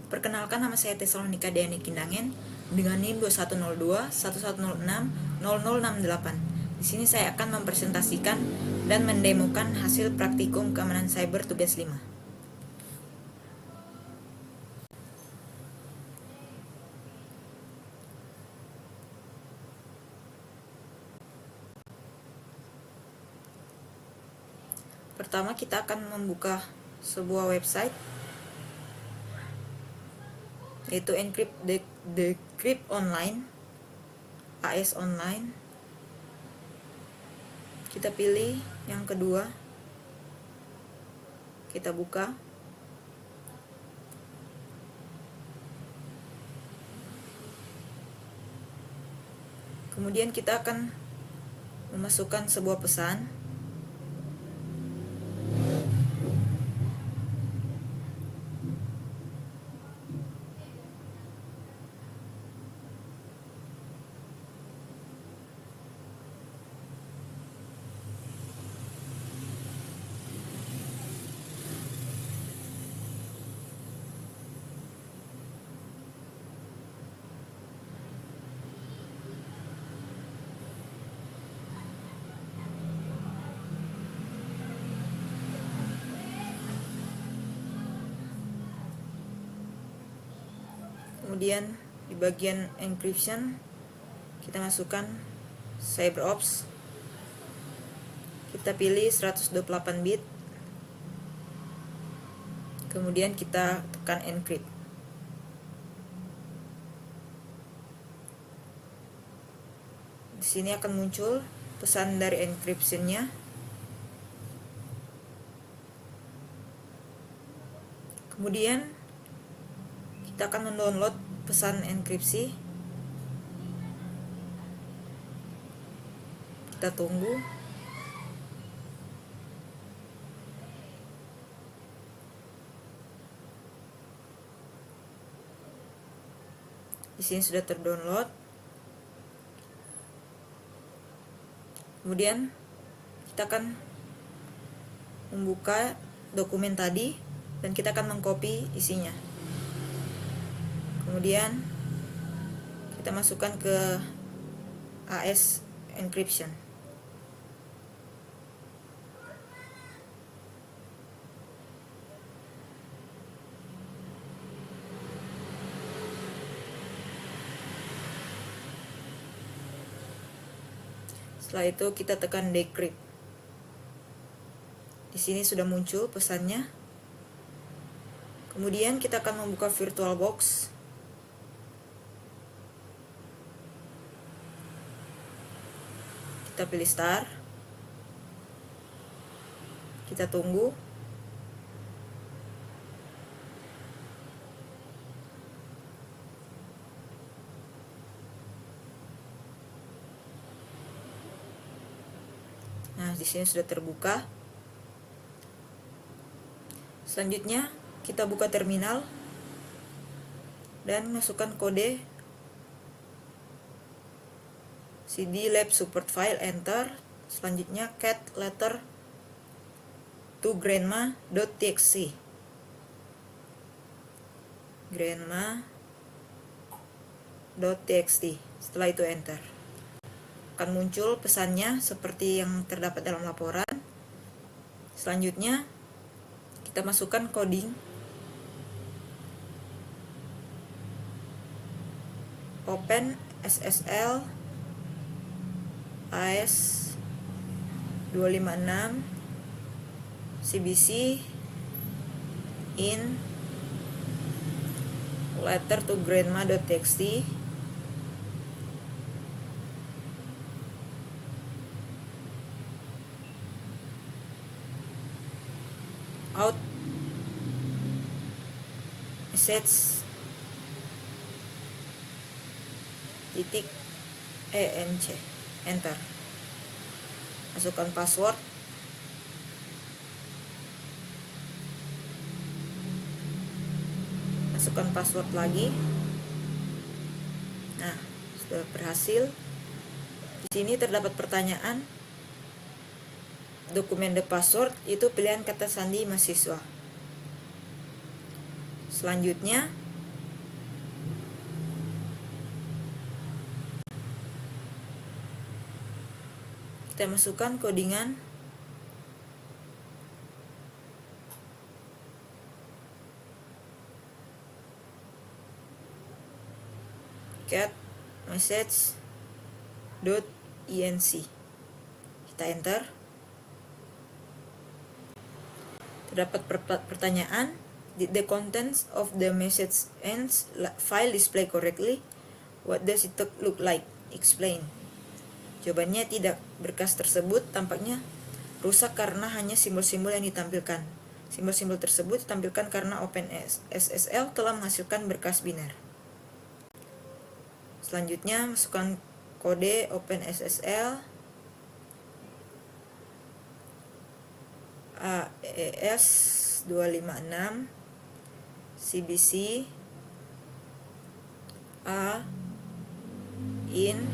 Perkenalkan, nama saya Tesalonika Deani Kindangen dengan NIM 2102 1106 0068. Di sini saya akan mempresentasikan dan mendemokan hasil praktikum keamanan cyber tugas 5. Pertama, kita akan membuka sebuah website, yaitu Decrypt Online, AS Online. Kita pilih yang kedua, kita buka. Kemudian kita akan memasukkan sebuah pesan. Kemudian di bagian encryption kita masukkan CyberOps. Kita pilih 128 bit. Kemudian kita tekan encrypt. Di sini akan muncul pesan dari encryption-nya. Kemudian kita akan mendownload pesan enkripsi. Kita tunggu. Di sini sudah terdownload. Kemudian kita akan membuka dokumen tadi dan kita akan mengcopy isinya. Kemudian kita masukkan ke AS encryption. Setelah itu kita tekan decrypt. Di sini sudah muncul pesannya. Kemudian kita akan membuka VirtualBox. Kita pilih start. Kita tunggu. Nah, di sini sudah terbuka. Selanjutnya, kita buka terminal dan masukkan kode cd lab support file, enter. Selanjutnya cat letter to grandma.txt. grandma.txt. Setelah itu enter. Akan muncul pesannya seperti yang terdapat dalam laporan. Selanjutnya kita masukkan coding. Open SSL AS 256 CBC in letter to grandma.txt. Out message .enc, enter. Masukkan password. Masukkan password lagi. Nah, sudah berhasil. Di sini terdapat pertanyaan. Dokumen the password itu pilihan kata sandi mahasiswa. Selanjutnya Kita masukkan codingan cat message.enc. Kita enter. Terdapat pertanyaan, did the contents of the message ends file display correctly? What does it look like? Explain. Jawabannya tidak. Berkas tersebut tampaknya rusak karena hanya simbol-simbol yang ditampilkan. Simbol-simbol tersebut ditampilkan karena OpenSSL telah menghasilkan berkas biner. Selanjutnya, masukkan kode OpenSSL AES256 CBC A in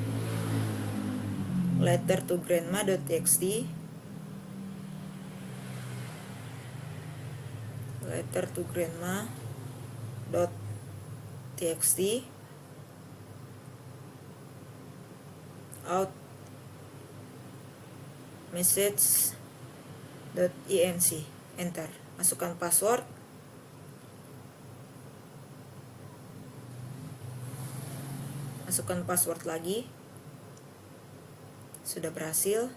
letter to grandma.txt out message.enc. Enter. Masukkan password. Masukkan password lagi. Sudah berhasil.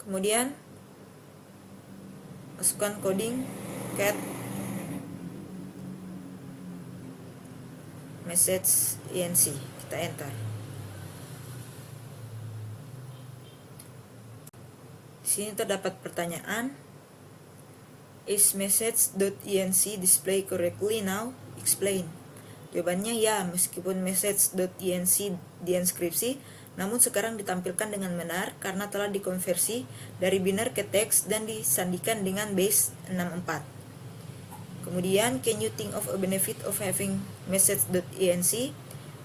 Kemudian masukkan coding cat message.enc. Kita enter. Di sini terdapat pertanyaan, is message.enc display correctly now? Explain. Jawabannya ya, meskipun message.enc dienkripsi, namun sekarang ditampilkan dengan benar karena telah dikonversi dari biner ke teks dan disandikan dengan base 64. Kemudian, can you think of a benefit of having message.enc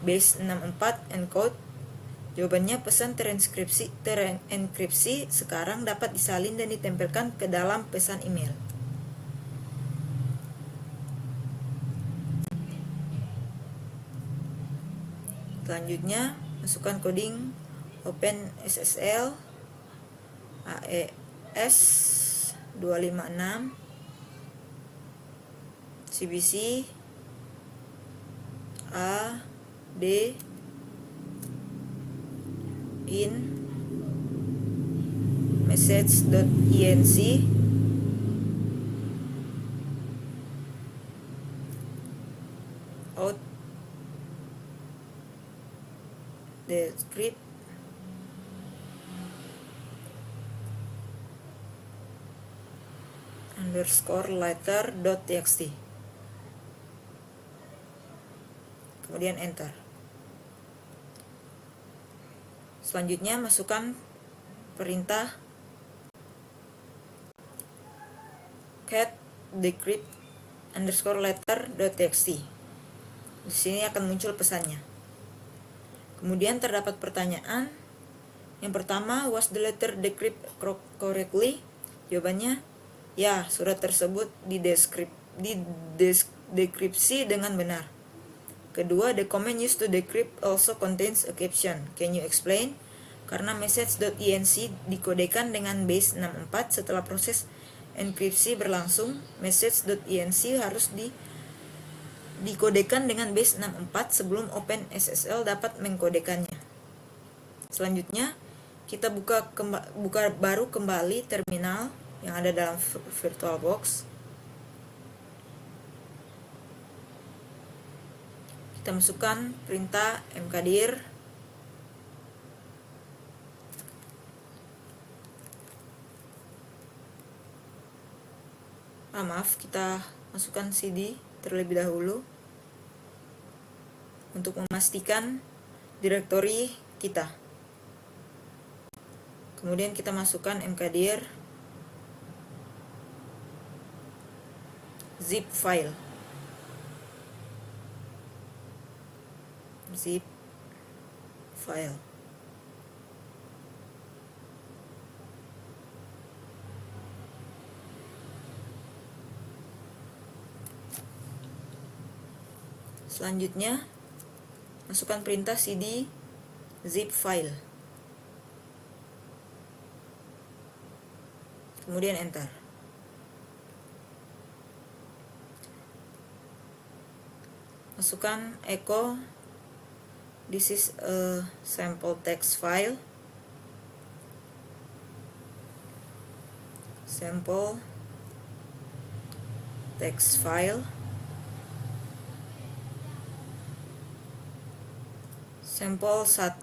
base 64 encode? Jawabannya, pesan terenkripsi sekarang dapat disalin dan ditempelkan ke dalam pesan email. Selanjutnya, masukkan coding OpenSSL AES256 CBC A D in message.enc out the script _letter.txt. Kemudian enter. Selanjutnya masukkan perintah cat decrypt _letter.txt. Di sini akan muncul pesannya. Kemudian terdapat pertanyaan. Yang pertama, was the letter decrypt correctly? Jawabannya ya, surat tersebut didekripsi dengan benar. Kedua, the command used to decrypt also contains a caption. Can you explain? Karena message.enc dikodekan dengan base 64 setelah proses enkripsi berlangsung, message.enc harus dikodekan dengan base 64 sebelum OpenSSL dapat mengkodekannya. Selanjutnya, kita buka baru kembali terminal yang ada dalam VirtualBox. Kita masukkan perintah mkdir kita masukkan cd terlebih dahulu untuk memastikan direktori kita. Kemudian kita masukkan mkdir zip file. Selanjutnya, masukkan perintah cd zip file. kemudian enter. Masukkan echo, this is a sample text file, sample text file, sampel 1,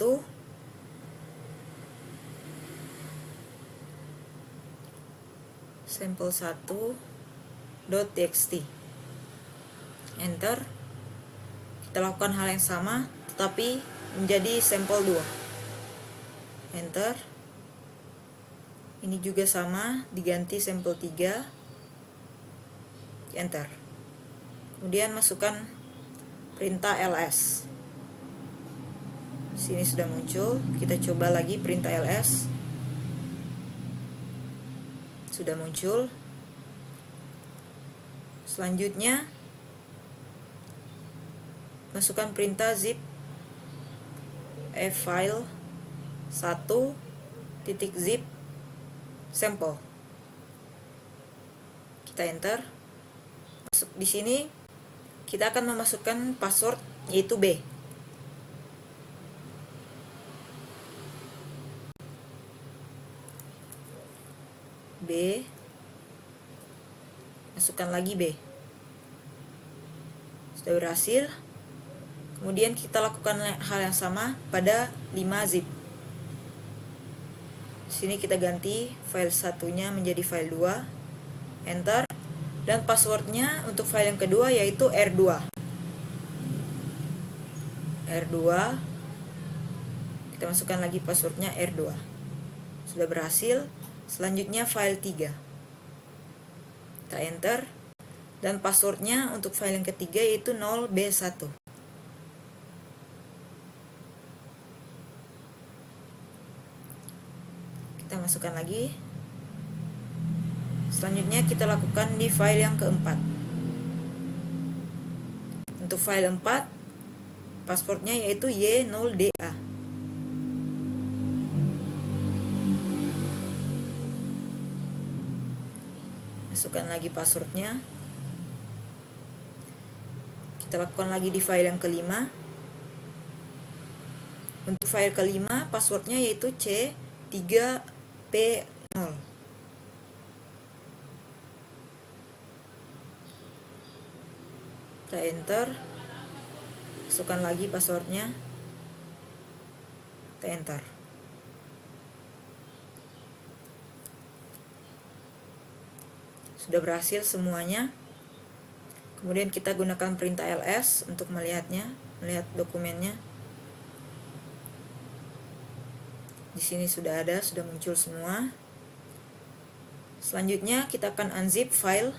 sampel1.txt, enter. Kita lakukan hal yang sama tetapi menjadi sampel 2, enter. Ini juga sama, diganti sampel 3, enter. Kemudian masukkan perintah ls. Sini sudah muncul, kita coba lagi perintah ls. Sudah muncul. Selanjutnya masukkan perintah zip file 1.zip sampel. Kita enter. Masuk di sini kita akan memasukkan password yaitu B. Masukkan lagi B. Sudah berhasil. Kemudian kita lakukan hal yang sama pada 5-zip. Sini kita ganti file satunya menjadi file 2, enter. Dan passwordnya untuk file yang kedua yaitu R2. Kita masukkan lagi passwordnya R2. Sudah berhasil. Selanjutnya file 3. Kita enter. Dan passwordnya untuk file yang ketiga yaitu 0B1. Kita masukkan lagi. Selanjutnya kita lakukan di file yang keempat. Untuk file 4, passwordnya yaitu Y0DA. Masukkan lagi passwordnya. Kita lakukan lagi di file yang kelima. Untuk file kelima, passwordnya yaitu C3P0. Kita enter. Masukkan lagi passwordnya. Kita enter. Sudah berhasil semuanya. Kemudian kita gunakan perintah ls untuk melihatnya, melihat dokumennya. Di sini sudah ada, sudah muncul semua. Selanjutnya kita akan unzip file.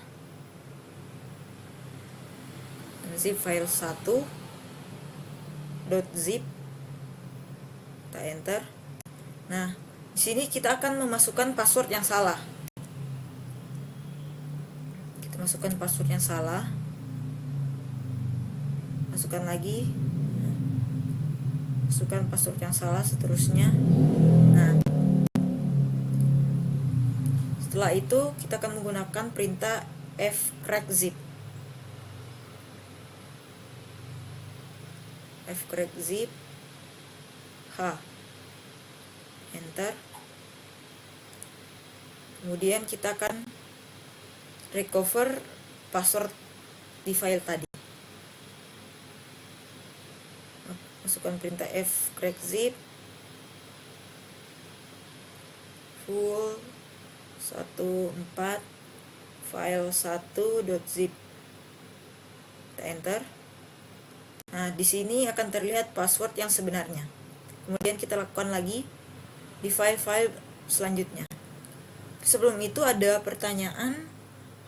Unzip file 1.zip. Kita enter. Nah, di sini kita akan memasukkan password yang salah. Kita masukkan password yang salah. Masukkan lagi. Masukkan password yang salah seterusnya. Nah, setelah itu kita akan menggunakan perintah fcrackzip. fcrackzip h, enter. Kemudian kita akan recover password di file tadi. Masukkan perintah fcrackzip full 14 file 1.zip. Kita enter. Nah, di sini akan terlihat password yang sebenarnya. Kemudian kita lakukan lagi di file-file selanjutnya. Sebelum itu ada pertanyaan,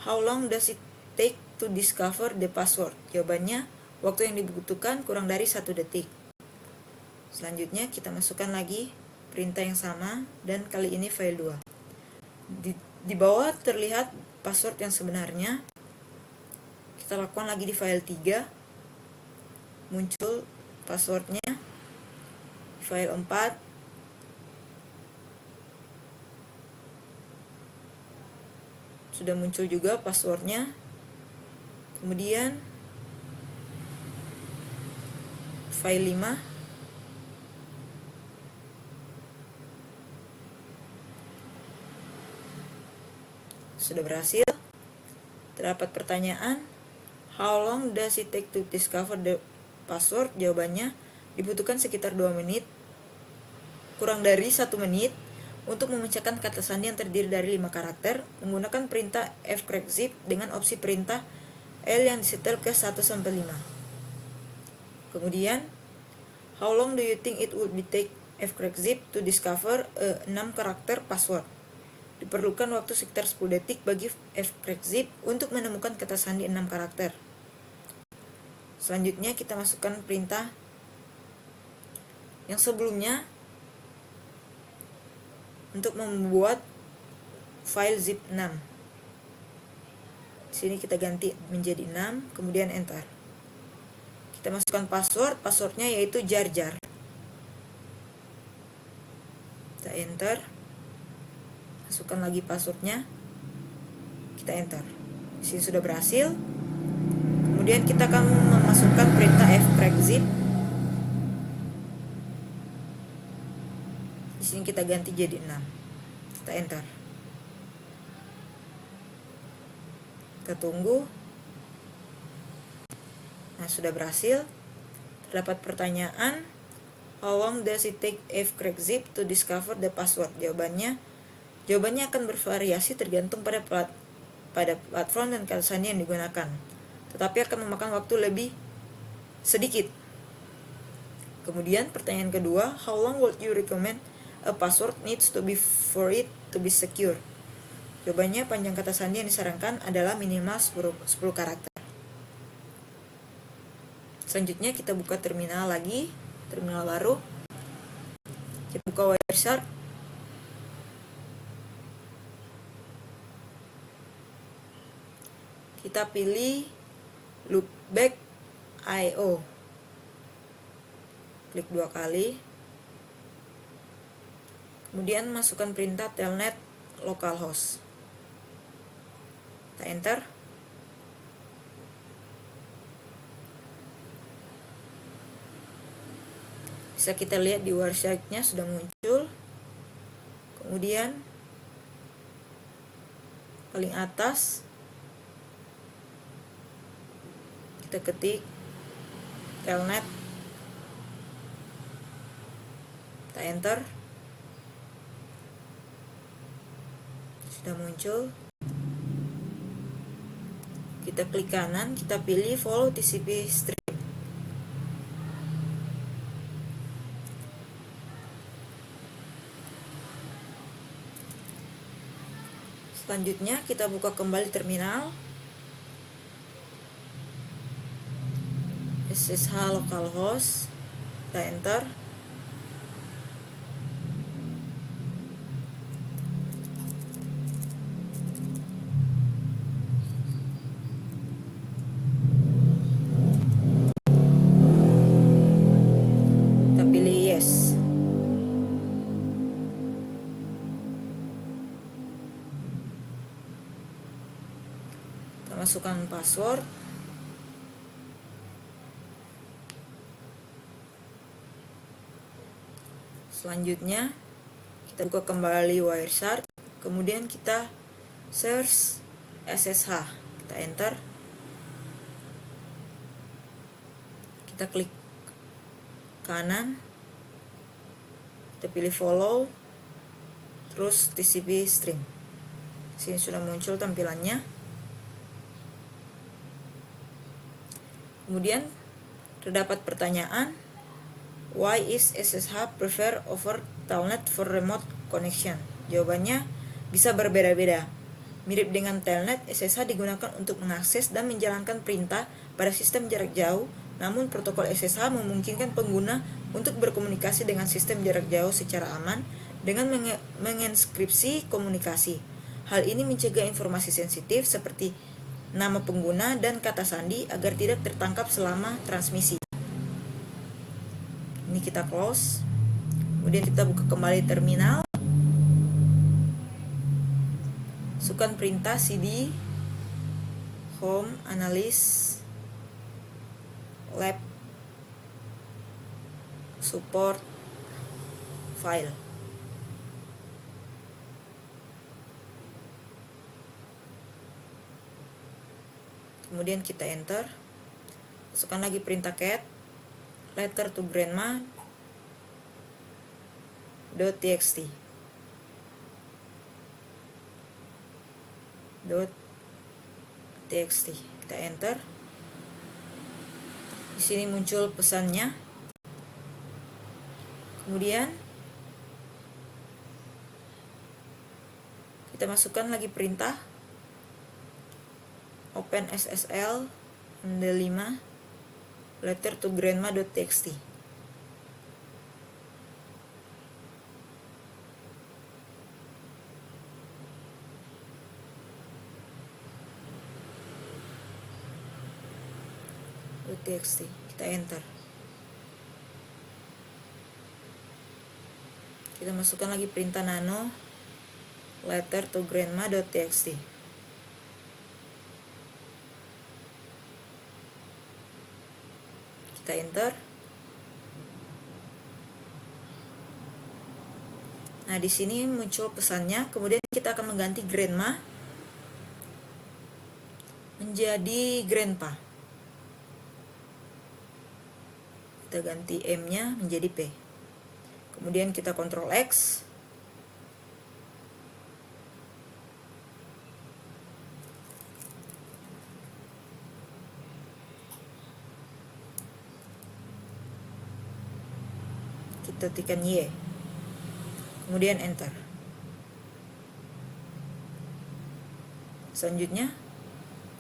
how long does it take to discover the password? Jawabannya, waktu yang dibutuhkan kurang dari 1 detik. Selanjutnya kita masukkan lagi perintah yang sama dan kali ini file 2. Di bawah terlihat password yang sebenarnya. Kita lakukan lagi di file 3. Muncul passwordnya. File 4. Sudah muncul juga passwordnya. Kemudian file 5. Sudah berhasil. Terdapat pertanyaan, how long does it take to discover the password? Jawabannya, dibutuhkan sekitar 2 menit, kurang dari 1 menit, untuk memecahkan kata sandi yang terdiri dari 5 karakter menggunakan perintah fcrackzip dengan opsi perintah L yang disetel ke 1-5. Kemudian, how long do you think it would be take fcrackzip to discover a 6 karakter password? Diperlukan waktu sekitar 10 detik bagi fcrackzip untuk menemukan kata sandi 6 karakter. Selanjutnya kita masukkan perintah yang sebelumnya untuk membuat file zip 6. Di sini kita ganti menjadi 6, kemudian enter. Kita masukkan passwordnya yaitu jar-jar. Kita enter. Masukkan lagi passwordnya, kita enter. Di sini sudah berhasil. Kemudian kita akan memasukkan perintah fcrackzip. Di sini kita ganti jadi 6. Kita enter. Kita tunggu. Nah, sudah berhasil. Terdapat pertanyaan, how long does it take fcrackzip to discover the password? Jawabannya akan bervariasi tergantung pada platform dan kata sandi yang digunakan, tetapi akan memakan waktu lebih sedikit. Kemudian pertanyaan kedua, how long would you recommend a password needs to be for it to be secure? Jawabannya, panjang kata sandi yang disarankan adalah minimal 10 karakter. Selanjutnya kita buka terminal lagi, terminal baru. Kita buka Wireshark. Kita pilih loopback IO. Klik 2 kali. Kemudian masukkan perintah telnet localhost. Kita enter. Bisa kita lihat di Wireshark-nya sudah muncul. Kemudian paling atas kita ketik telnet, kita enter. Sudah muncul. Kita klik kanan, kita pilih follow TCP stream. Selanjutnya kita buka kembali terminal. SSH localhost, kita enter. Kita pilih yes. Kita masukkan password. Selanjutnya kita buka kembali Wireshark, kemudian kita search SSH, kita enter. Kita klik kanan, kita pilih follow, terus TCP stream. Sini sudah muncul tampilannya. Kemudian terdapat pertanyaan, why is SSH prefer over telnet for remote connection? Jawabannya bisa berbeda-beda. Mirip dengan telnet, SSH digunakan untuk mengakses dan menjalankan perintah pada sistem jarak jauh, namun protokol SSH memungkinkan pengguna untuk berkomunikasi dengan sistem jarak jauh secara aman dengan menginskripsi komunikasi. Hal ini mencegah informasi sensitif seperti nama pengguna dan kata sandi agar tidak tertangkap selama transmisi. Ini kita close. Kemudian kita buka kembali terminal. Masukkan perintah cd home analyst lab support file. Kemudian kita enter. Masukkan lagi perintah cat letter to grandma .txt kita enter. Di sini muncul pesannya. Kemudian kita masukkan lagi perintah open SSL md5 letter to grandma.txt. .txt kita enter. Kita masukkan lagi perintah nano letter to grandma.txt. Kita enter. Nah, di sini muncul pesannya. Kemudian kita akan mengganti grandma menjadi grandpa. Kita ganti M-nya menjadi P. Kemudian kita Ctrl X. Kita tekan Y. Kemudian enter. Selanjutnya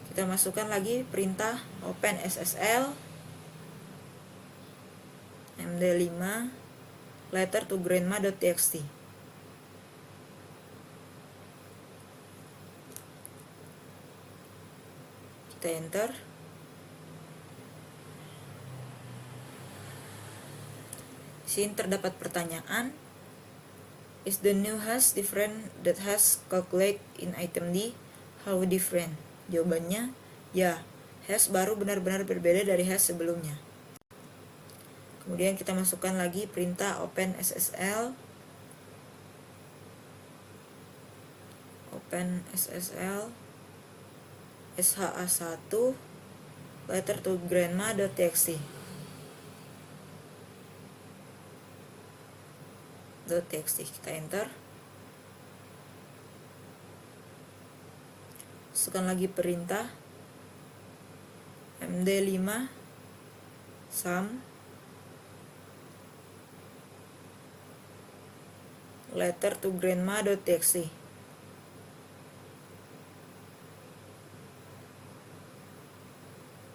kita masukkan lagi perintah open SSL md5 letter to grandma.txt. Kita enter. Di sini terdapat pertanyaan, is the new hash different that hash calculate in item D? How different? Jawabannya ya, hash baru benar-benar berbeda dari hash sebelumnya. Kemudian kita masukkan lagi perintah open SSL SHA1 letter to grandma.txt. Kita enter. Masukkan lagi perintah md5 sum letter to grandma.txt.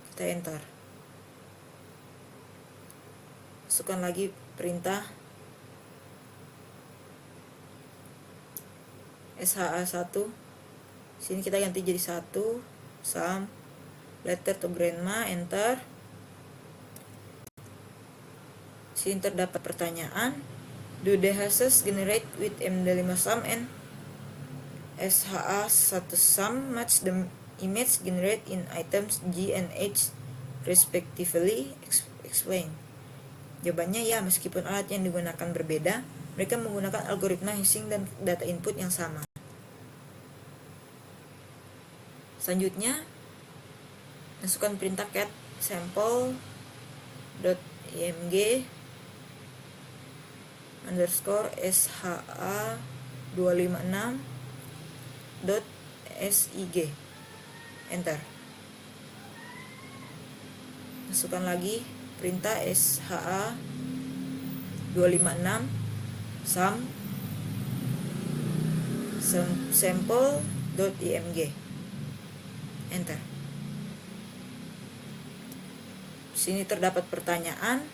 Kita enter. Masukkan lagi perintah SHA1. Sini kita ganti jadi 1 sum letter to grandma, enter. Sini terdapat pertanyaan, do the hashes generate with md5 sum and SHA1 sum match the image generated in items G and H respectively? Explain. Jawabannya ya, meskipun alat yang digunakan berbeda, mereka menggunakan algoritma hashing dan data input yang sama. Selanjutnya, masukkan perintah cat sample.img underscore SHA256.sig. Enter. Masukkan lagi perintah SHA256 sum sample.img. Enter. Sini terdapat pertanyaan,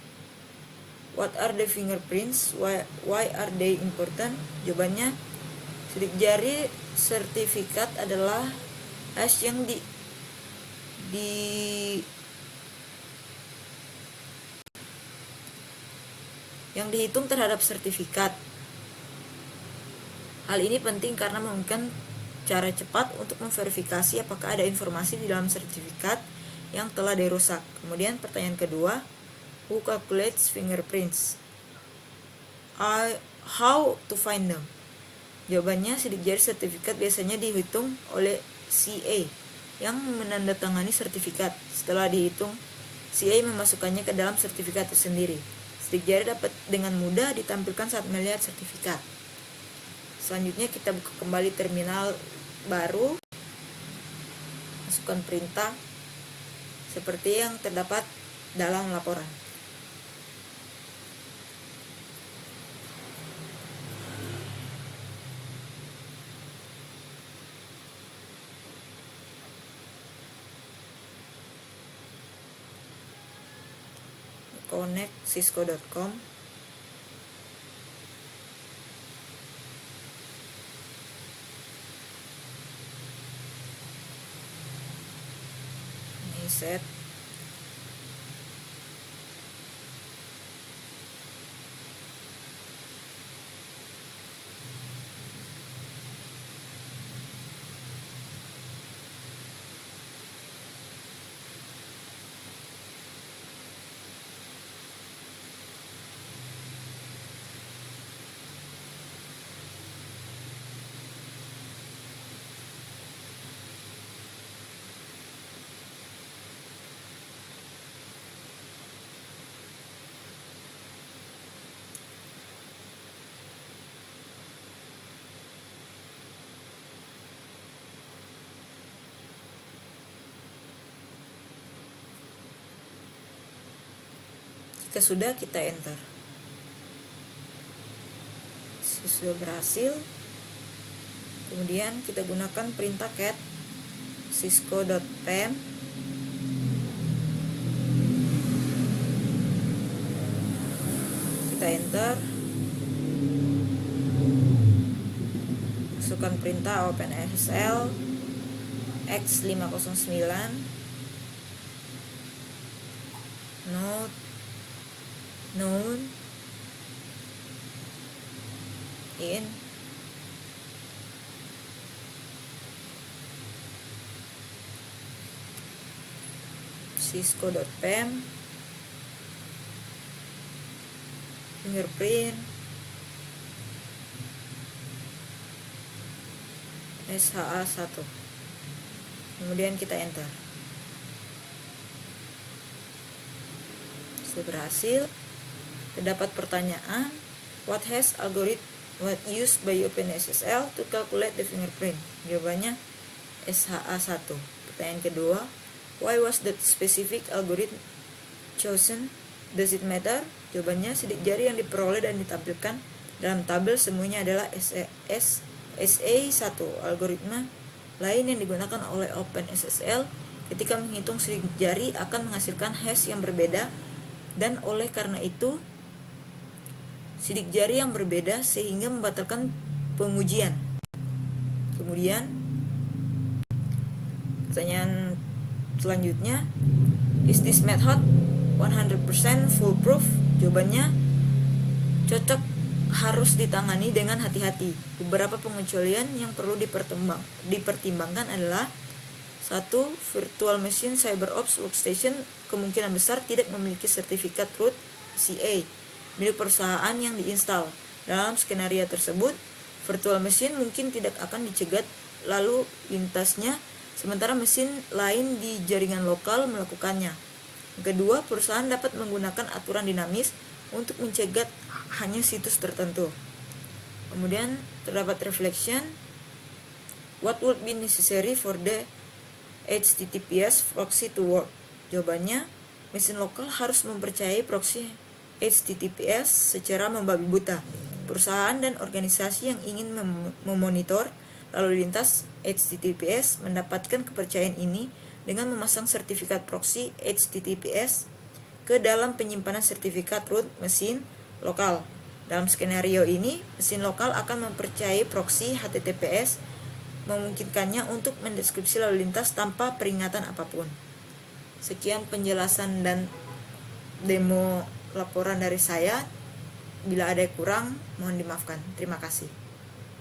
what are the fingerprints? Why are they important? Jawabannya, sidik jari sertifikat adalah hash yang yang dihitung terhadap sertifikat. Hal ini penting karena memungkinkan cara cepat untuk memverifikasi apakah ada informasi di dalam sertifikat yang telah dirusak. Kemudian pertanyaan kedua, who calculates fingerprints? How to find them? Jawabannya, sidik jari sertifikat biasanya dihitung oleh CA yang menandatangani sertifikat. Setelah dihitung, CA memasukkannya ke dalam sertifikat itu sendiri. Sidik jari dapat dengan mudah ditampilkan saat melihat sertifikat. Selanjutnya kita buka kembali terminal baru, masukkan perintah seperti yang terdapat dalam laporan. Connect cisco.com. Ini set. Jika sudah, kita enter. Sudah berhasil. Kemudian kita gunakan perintah cat cisco.pem. Kita enter. Masukkan perintah OpenSSL X509 known in cisco.pem fingerprint SHA1. Kemudian kita enter. Sudah berhasil. Terdapat pertanyaan, what used by OpenSSL to calculate the fingerprint? Jawabannya SHA1. Pertanyaan kedua, why was that specific algorithm chosen? Does it matter? Jawabannya, sidik jari yang diperoleh dan ditampilkan dalam tabel semuanya adalah SA1. Algoritma lain yang digunakan oleh OpenSSL ketika menghitung sidik jari akan menghasilkan hash yang berbeda, dan oleh karena itu sidik jari yang berbeda sehingga membatalkan pengujian. Kemudian pertanyaan selanjutnya, is this method 100% foolproof? Jawabannya, cocok, harus ditangani dengan hati-hati. Beberapa pengecualian yang perlu dipertimbangkan adalah 1. Virtual Machine CyberOps Workstation kemungkinan besar tidak memiliki sertifikat root CA milik perusahaan yang diinstal. Dalam skenario tersebut, virtual machine mungkin tidak akan dicegat lalu lintasnya, sementara mesin lain di jaringan lokal melakukannya. Kedua, perusahaan dapat menggunakan aturan dinamis untuk mencegat hanya situs tertentu. Kemudian terdapat reflection, what would be necessary for the HTTPS proxy to work? Jawabannya, mesin lokal harus mempercayai proxy HTTPS secara membabi buta. Perusahaan dan organisasi yang ingin memonitor lalu lintas HTTPS mendapatkan kepercayaan ini dengan memasang sertifikat proxy HTTPS ke dalam penyimpanan sertifikat root mesin lokal. Dalam skenario ini, mesin lokal akan mempercayai proxy HTTPS, memungkinkannya untuk mendeskripsi lalu lintas tanpa peringatan apapun. Sekian penjelasan dan demo laporan dari saya. Bila ada yang kurang, mohon dimaafkan. Terima kasih.